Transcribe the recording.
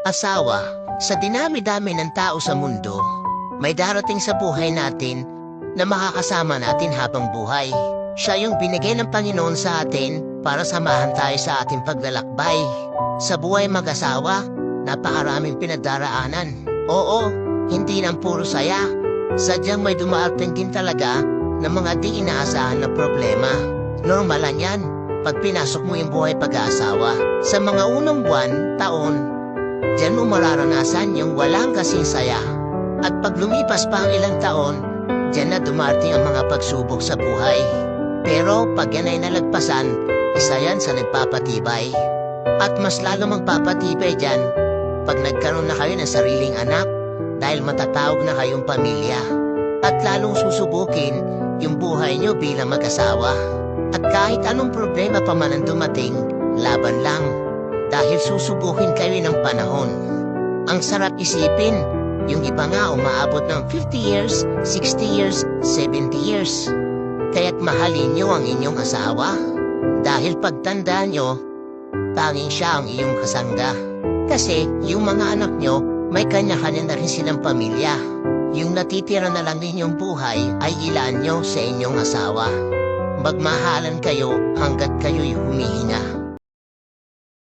Asawa, sa dinami-dami ng tao sa mundo, may darating sa buhay natin na makakasama natin habang buhay. Siya yung binigay ng Panginoon sa atin para samahan tayo sa ating paglalakbay. Sa buhay mag-asawa, napakaraming pinagdaraanan. Oo, hindi nang puro saya. Sadyang may dumarating din talaga ng mga di inaasahan na problema. Normal lang yan pag pinasok mo yung buhay pag-aasawa. Sa mga unang buwan, taon, diyan mo mararanasan yung walang kasing saya. At pag lumipas pa ang ilang taon, diyan na dumarating ang mga pagsubok sa buhay. Pero pag yan ay nalagpasan, isa yan sa nagpapatibay. At mas lalo magpapatibay dyan pag nagkaroon na kayo ng sariling anak dahil matatawag na kayong pamilya. At lalong susubukin yung buhay nyo bilang mag-asawa. At kahit anong problema pa man ang dumating, laban lang. Dahil susubukin kayo ng panahon. Ang sarap isipin, yung iba nga umaabot ng 50 years, 60 years, 70 years. Kaya't mahalin nyo ang inyong asawa. Dahil pagtanda nyo, tanging siya ang iyong kasangga. Kasi yung mga anak nyo, may kanya-kanya na rin silang pamilya. Yung natitira na lang ninyong buhay ay ilaan nyo sa inyong asawa. Magmahalan kayo hanggat kayo'y humihinga.